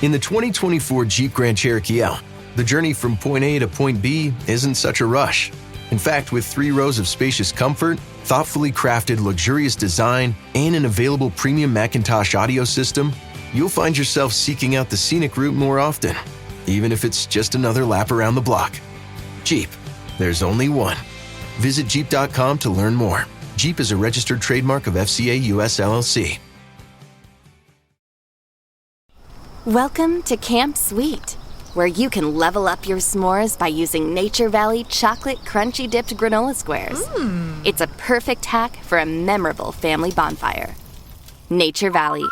In the 2024 Jeep Grand Cherokee L, the journey from point A to point B isn't such a rush. In fact, with 3 rows of spacious comfort, thoughtfully crafted luxurious design, and an available premium Macintosh audio system, you'll find yourself seeking out the scenic route more often, even if it's just another lap around the block. Jeep, there's only one. Visit Jeep.com to learn more. Jeep is a registered trademark of FCA US LLC. Welcome to Camp Sweet, where you can level up your s'mores by using Nature Valley chocolate crunchy dipped granola squares. It's a perfect hack for a memorable family bonfire. Nature Valley.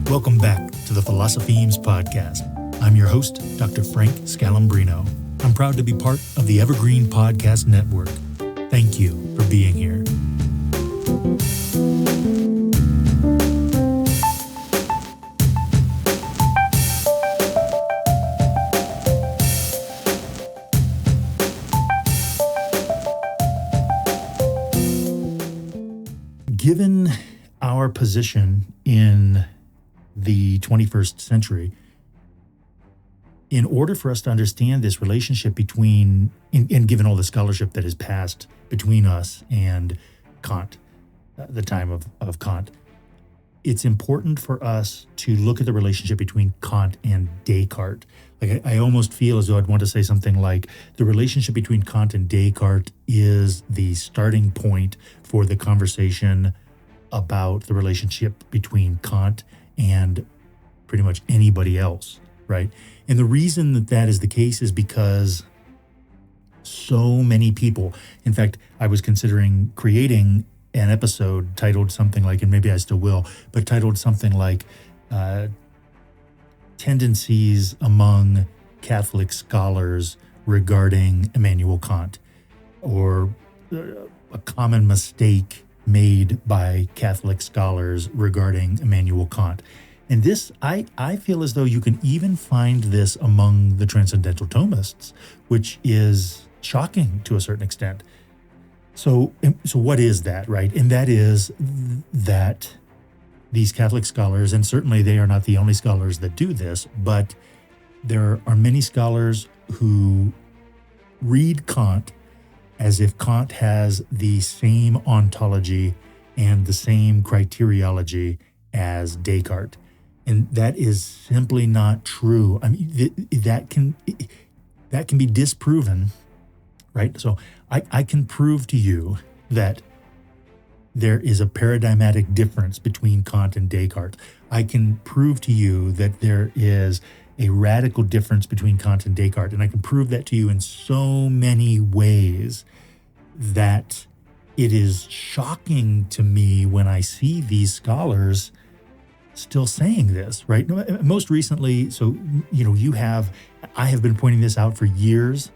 Welcome back to the Philosophemes podcast. I'm your host, Dr. Frank Scalumbrino. I'm proud to be part of the Evergreen Podcast Network. Thank you for being here. Given our position in the 21st century, in order for us to understand this relationship between, and given all the scholarship that has passed between us and Kant, the time of Kant, it's important for us to look at the relationship between Kant and Descartes. Like I almost feel as though I'd want to say something like the relationship between Kant and Descartes is the starting point for the conversation about the relationship between Kant and pretty much anybody else, right? And the reason that that is the case is because so many people, in fact, I was considering creating an episode titled something like, and maybe I still will, but titled something like Tendencies Among Catholic Scholars Regarding Immanuel Kant, or a common mistake made by Catholic scholars regarding Immanuel Kant. And this, I feel as though you can even find this among the Transcendental Thomists, which is shocking to a certain extent. So what is that, right? And that is that these Catholic scholars, and certainly they are not the only scholars that do this, but there are many scholars who read Kant as if Kant has the same ontology and the same criteriology as Descartes. And that is simply not true. I mean, that can be disproven, right? So I can prove to you that there is a paradigmatic difference between Kant and Descartes. I can prove to you that there is a radical difference between Kant and Descartes. And I can prove that to you in so many ways that it is shocking to me when I see these scholars still saying this, right? Most recently, so, I have been pointing this out for years.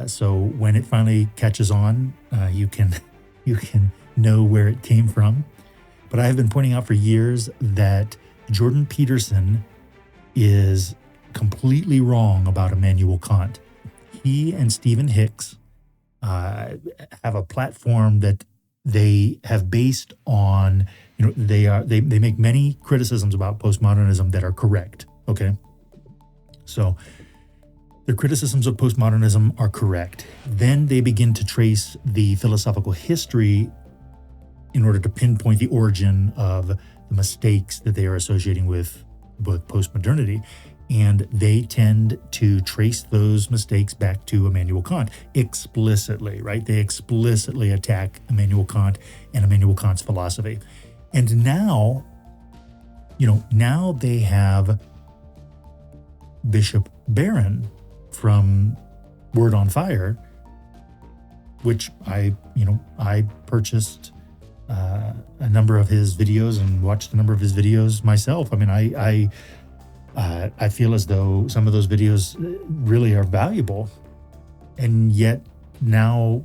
So when it finally catches on, you can know where it came from. But I have been pointing out for years that Jordan Peterson is completely wrong about Immanuel Kant. He and Stephen Hicks have a platform that they have based on, they make many criticisms about postmodernism that are correct, okay? So their criticisms of postmodernism are correct. Then they begin to trace the philosophical history in order to pinpoint the origin of the mistakes that they are associating with postmodernity. And they tend to trace those mistakes back to Immanuel Kant explicitly, right? They explicitly attack Immanuel Kant and Immanuel Kant's philosophy. And now they have Bishop Barron from Word on Fire, which I purchased a number of his videos and watched a number of his videos myself. I mean, I feel as though some of those videos really are valuable. And yet now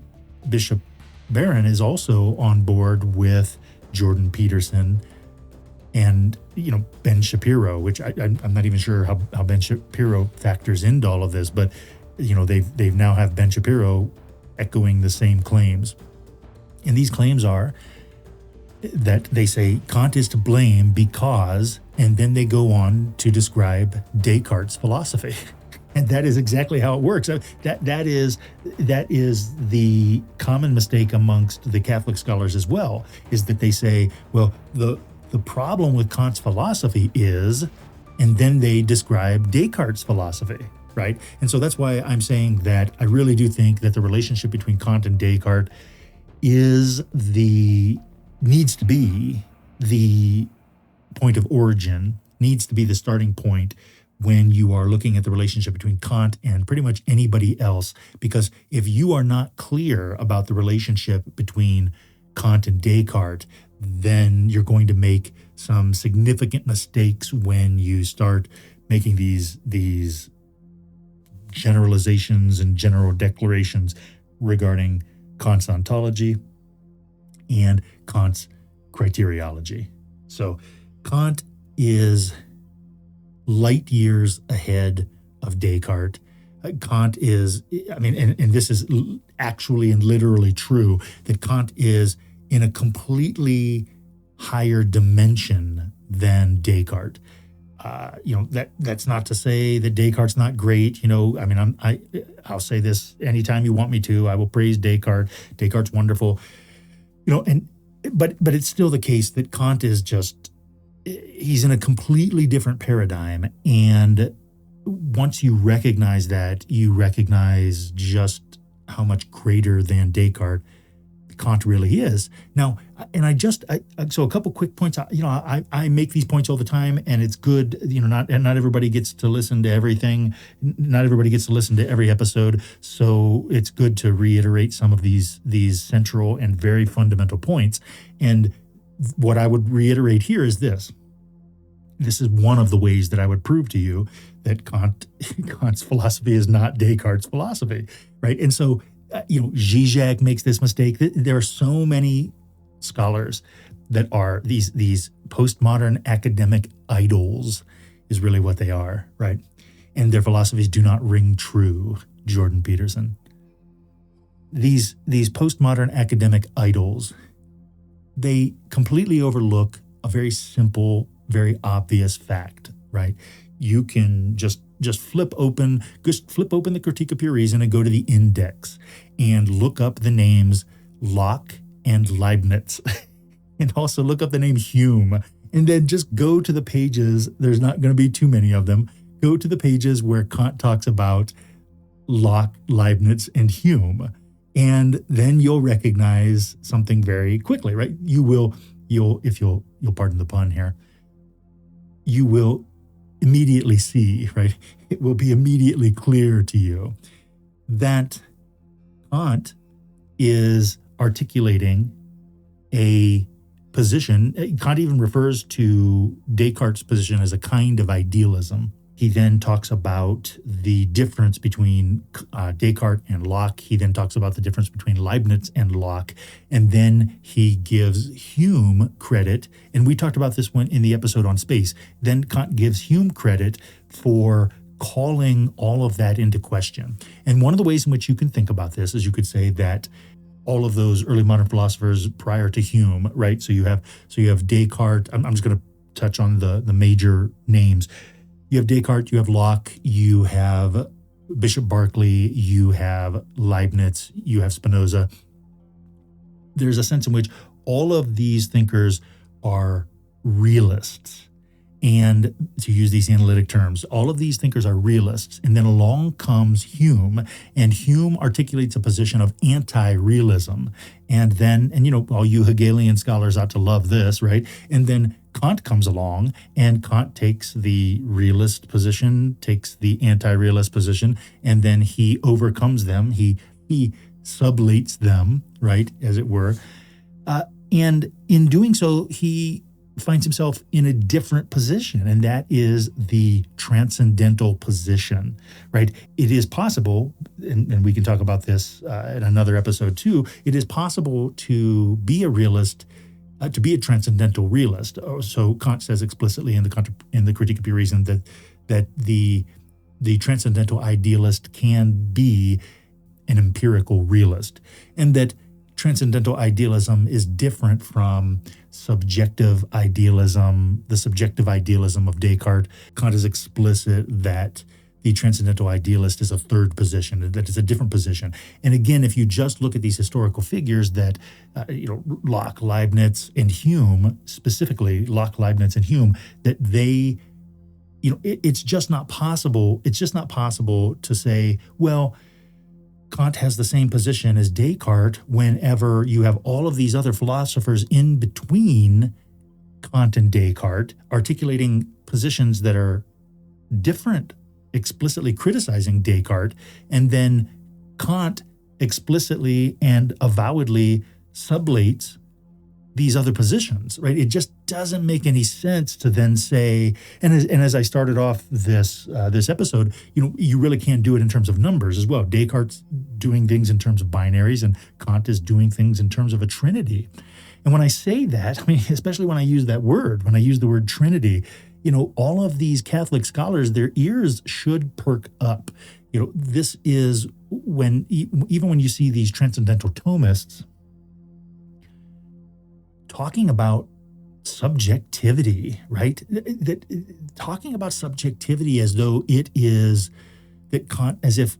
Bishop Barron is also on board with Jordan Peterson and, Ben Shapiro, which I'm not even sure how Ben Shapiro factors into all of this, but, they've now have Ben Shapiro echoing the same claims. And these claims are that they say Kant is to blame because, and then they go on to describe Descartes' philosophy. And that is exactly how it works. That is the common mistake amongst the Catholic scholars as well, is that they say, well, the problem with Kant's philosophy is, and then they describe Descartes' philosophy, right? And so that's why I'm saying that I really do think that the relationship between Kant and Descartes needs to be the point of origin, needs to be the starting point when you are looking at the relationship between Kant and pretty much anybody else. Because if you are not clear about the relationship between Kant and Descartes, then you're going to make some significant mistakes when you start making these generalizations and general declarations regarding Kant's ontology and Kant's criteriology. So Kant is light years ahead of Descartes. Kant is, and this is actually and literally true, that Kant is in a completely higher dimension than Descartes. That's not to say that Descartes' not great. I'll say this anytime you want me to. I will praise Descartes. Descartes' wonderful. But it's still the case that Kant is he's in a completely different paradigm. And once you recognize that, you recognize just how much greater than Descartes Kant really is. Now, so a couple quick points. I make these points all the time, and it's good. Not everybody gets to listen to everything. Not everybody gets to listen to every episode. So it's good to reiterate some of these central and very fundamental points. And what I would reiterate here is this. This is one of the ways that I would prove to you that Kant's philosophy is not Descartes' philosophy, right? And so, Zizek makes this mistake. There are so many scholars that are these postmodern academic idols is really what they are, right? And their philosophies do not ring true, Jordan Peterson. These postmodern academic idols, they completely overlook a very simple, very obvious fact, right? You can just flip open the Critique of Pure Reason and go to the index and look up the names Locke and Leibniz, and also look up the name Hume, and then just go to the pages. There's not going to be too many of them. Go to the pages where Kant talks about Locke, Leibniz, and Hume, and then you'll recognize something very quickly, right? You'll pardon the pun here, you will immediately see, right? It will be immediately clear to you that Kant is articulating a position. Kant even refers to Descartes' position as a kind of idealism. He then talks about the difference between Descartes and Locke. He then talks about the difference between Leibniz and Locke. And then he gives Hume credit. And we talked about this one in the episode on space. Then Kant gives Hume credit for calling all of that into question. And one of the ways in which you can think about this is you could say that all of those early modern philosophers prior to Hume, right? So you have Descartes. I'm just going to touch on the major names. You have Descartes, you have Locke, you have Bishop Berkeley, you have Leibniz, you have Spinoza. There's a sense in which all of these thinkers are realists. And to use these analytic terms, all of these thinkers are realists. And then along comes Hume, and Hume articulates a position of anti-realism. And then, all you Hegelian scholars ought to love this, right? And then Kant comes along, and Kant takes the realist position, takes the anti-realist position, and then he overcomes them. He sublates them, right, as it were. And in doing so, he finds himself in a different position, and that is the transcendental position, right? It is possible, and we can talk about this in another episode too, it is possible to be a realist, to be a transcendental realist. So Kant says explicitly in the Critique of Pure Reason that the transcendental idealist can be an empirical realist, and that transcendental idealism is different from subjective idealism, the subjective idealism of Descartes. Kant is explicit that the transcendental idealist is a third position, that is a different position. And again, if you just look at these historical figures that, Locke, Leibniz, and Hume, specifically Locke, Leibniz, and Hume, that they, it's just not possible. It's just not possible to say, well, Kant has the same position as Descartes whenever you have all of these other philosophers in between Kant and Descartes articulating positions that are different, explicitly criticizing Descartes, and then Kant explicitly and avowedly sublates these other positions, right? It just doesn't make any sense to then say, and as I started off this episode, you really can't do it in terms of numbers as well. Descartes doing things in terms of binaries, and Kant is doing things in terms of a trinity. And when I say that, especially when I use the word trinity, all of these Catholic scholars, their ears should perk up. This is even when you see these transcendental Thomists talking about subjectivity, right? That talking about subjectivity as though it is that Kant, as if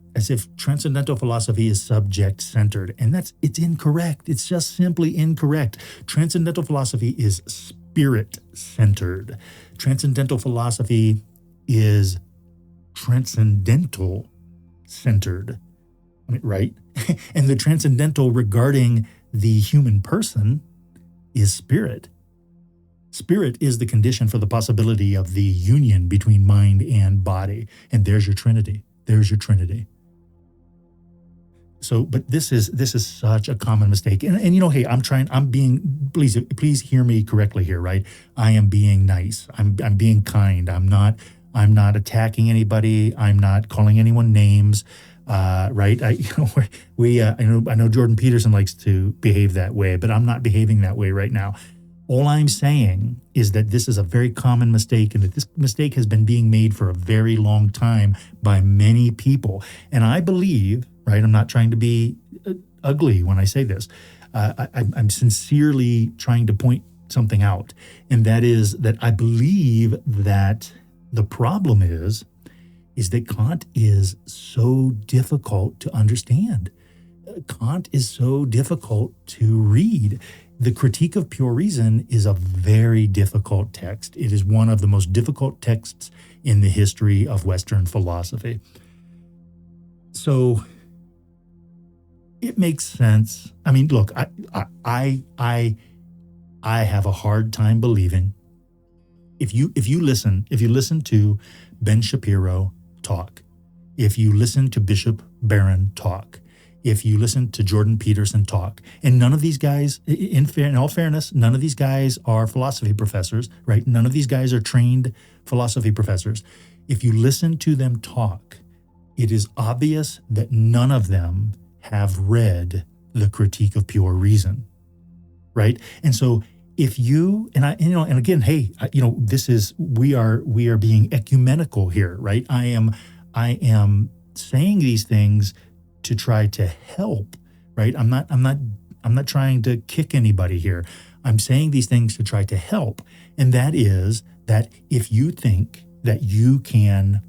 transcendental philosophy is subject-centered, and it's incorrect. It's just simply incorrect. Transcendental philosophy is spirit-centered. Transcendental philosophy is transcendental-centered, right? And the transcendental regarding the human person is spirit. Spirit is the condition for the possibility of the union between mind and body. And there's your Trinity. There's your Trinity. So, but this is such a common mistake. And hey, please hear me correctly here, right? I am being nice. I'm being kind. I'm not attacking anybody. I'm not calling anyone names. Right? I know Jordan Peterson likes to behave that way, but I'm not behaving that way right now. All I'm saying is that this is a very common mistake, and that this mistake has been being made for a very long time by many people. And I believe, right, I'm not trying to be ugly when I say this. I'm sincerely trying to point something out, and that is that I believe that the problem is that Kant is so difficult to understand. Kant is so difficult to read. The Critique of Pure Reason is a very difficult text. It is one of the most difficult texts in the history of Western philosophy. So it makes sense. Look, I have a hard time believing if you listen to Ben Shapiro talk, if you listen to Bishop Barron talk, if you listen to Jordan Peterson talk, and none of these guys, in all fairness, none of these guys are philosophy professors, right? None of these guys are trained philosophy professors. If you listen to them talk, it is obvious that none of them have read the Critique of Pure Reason, right? And so if you, and again, hey, we are being ecumenical here, right? I am saying these things to try to help, right? I'm not trying to kick anybody here. I'm saying these things to try to help. And that is that if you think that you can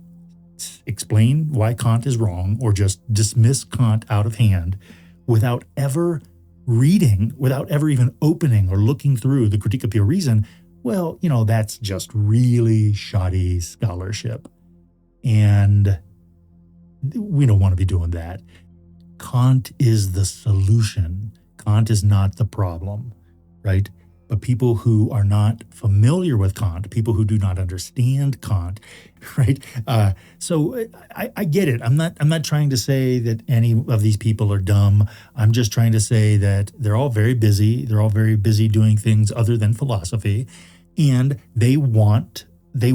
explain why Kant is wrong or just dismiss Kant out of hand without ever reading, without ever even opening or looking through the Critique of Pure Reason, well, that's just really shoddy scholarship. And we don't want to be doing that. Kant is the solution. Kant is not the problem, right? But people who are not familiar with Kant, people who do not understand Kant, right? So I get it. I'm not trying to say that any of these people are dumb. I'm just trying to say that they're all very busy. They're all very busy doing things other than philosophy, and they want the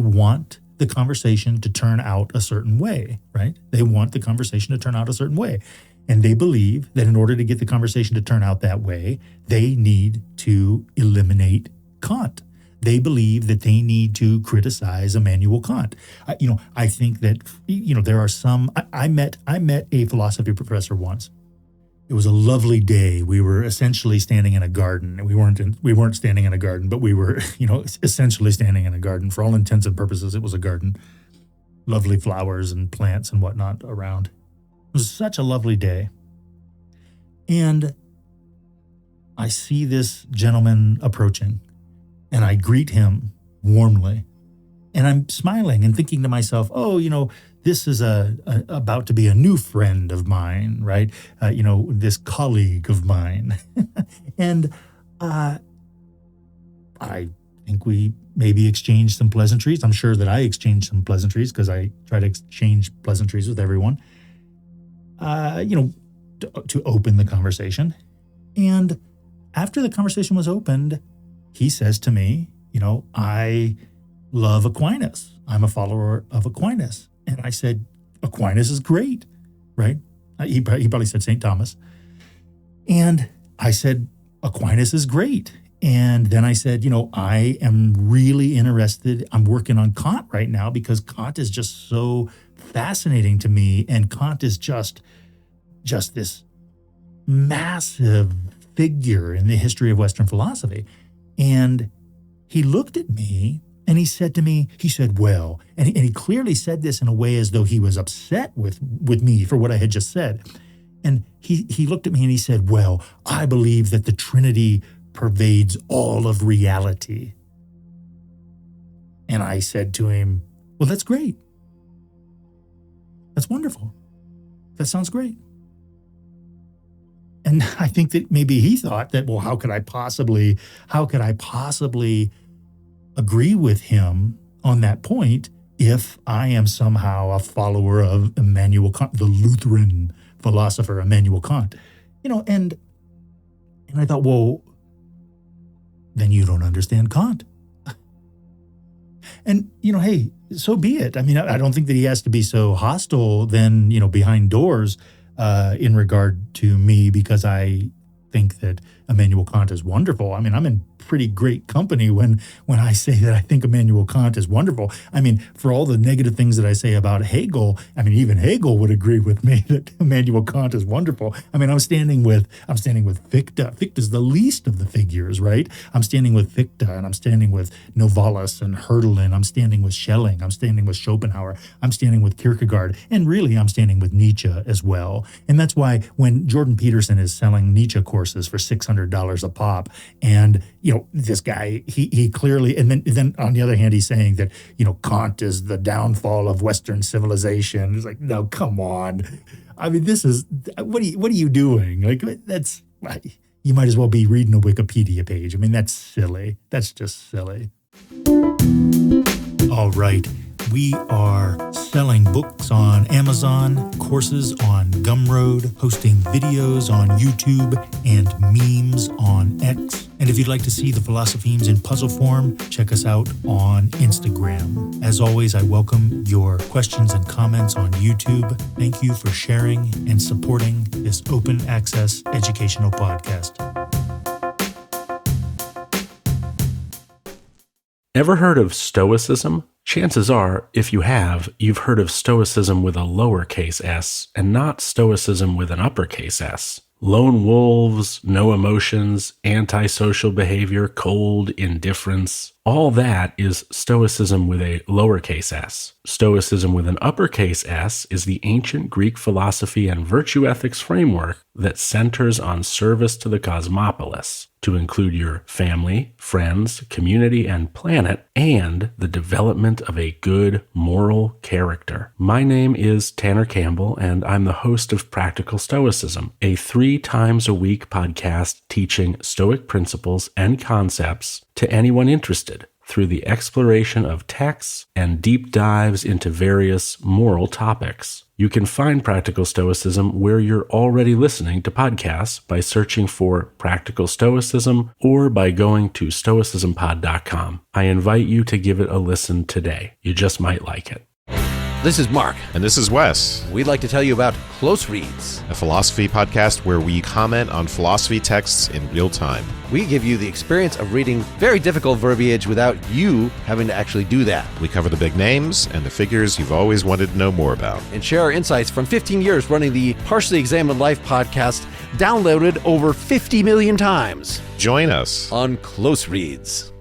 conversation to turn out a certain way, right? They want the conversation to turn out a certain way. And they believe that in order to get the conversation to turn out that way, they need to eliminate Kant. they believe that they need to criticize Immanuel Kant. I think that, there are some, I met a philosophy professor once. It was a lovely day. We were essentially standing in a garden. We weren't standing in a garden, but we were, essentially standing in a garden. For all intents and purposes, it was a garden. Lovely flowers and plants and whatnot around. It was such a lovely day. And I see this gentleman approaching, and I greet him warmly. And I'm smiling and thinking to myself, this is about to be a new friend of mine, right? This colleague of mine. And I think we maybe exchanged some pleasantries. I'm sure that I exchanged some pleasantries because I try to exchange pleasantries with everyone, to open the conversation. And after the conversation was opened, he says to me, I love Aquinas. I'm a follower of Aquinas. And I said, Aquinas is great, right? He probably said St. Thomas. And I said, Aquinas is great. And then I said, I am really interested. I'm working on Kant right now because Kant is just so fascinating to me. And Kant is just this massive figure in the history of Western philosophy. And he looked at me and he said to me, well, and he clearly said this in a way as though he was upset with me for what I had just said. And he looked at me and he said, well, I believe that the Trinity pervades all of reality. And I said to him, well, that's great. That's wonderful. That sounds great. And I think that maybe he thought that, well, how could I possibly agree with him on that point if I am somehow a follower of Immanuel Kant, the Lutheran philosopher Immanuel Kant? And I thought, well, then you don't understand Kant. And, hey, so be it. I mean, I don't think that he has to be so hostile then, behind doors in regard to me because I think that Immanuel Kant is wonderful. I mean, I'm in pretty great company when I say that I think Immanuel Kant is wonderful. I mean, for all the negative things that I say about Hegel, I mean, even Hegel would agree with me that Immanuel Kant is wonderful. I mean, I'm standing with Fichte. Fichte's the least of the figures, right? I'm standing with Fichte, and I'm standing with Novalis and Hölderlin. I'm standing with Schelling. I'm standing with Schopenhauer. I'm standing with Kierkegaard. And really, I'm standing with Nietzsche as well. And that's why when Jordan Peterson is selling Nietzsche courses for $600 a pop, and, this guy, he clearly, and then on the other hand, he's saying that, Kant is the downfall of Western civilization. It's like, no, come on. I mean, this is, what are you doing? Like, that's, you might as well be reading a Wikipedia page. I mean, that's silly. That's just silly. All right. We are selling books on Amazon, courses on Gumroad, hosting videos on YouTube, and memes on X. And if you'd like to see the Philosophemes in puzzle form, check us out on Instagram. As always, I welcome your questions and comments on YouTube. Thank you for sharing and supporting this open access educational podcast. Ever heard of Stoicism? Chances are, if you have, you've heard of Stoicism with a lowercase s and not Stoicism with an uppercase S. Lone wolves, no emotions, antisocial behavior, cold indifference. All that is Stoicism with a lowercase s. Stoicism with an uppercase S is the ancient Greek philosophy and virtue ethics framework that centers on service to the cosmopolis, to include your family, friends, community, and planet, and the development of a good moral character. My name is Tanner Campbell, and I'm the host of Practical Stoicism, a 3 times a week podcast teaching Stoic principles and concepts to anyone interested through the exploration of texts and deep dives into various moral topics. You can find Practical Stoicism where you're already listening to podcasts by searching for Practical Stoicism or by going to stoicismpod.com. I invite you to give it a listen today. You just might like it. This is Mark. And this is Wes. We'd like to tell you about Close Reads, a philosophy podcast where we comment on philosophy texts in real time. We give you the experience of reading very difficult verbiage without you having to actually do that. We cover the big names and the figures you've always wanted to know more about. And share our insights from 15 years running the Partially Examined Life podcast, downloaded over 50 million times. Join us on Close Reads.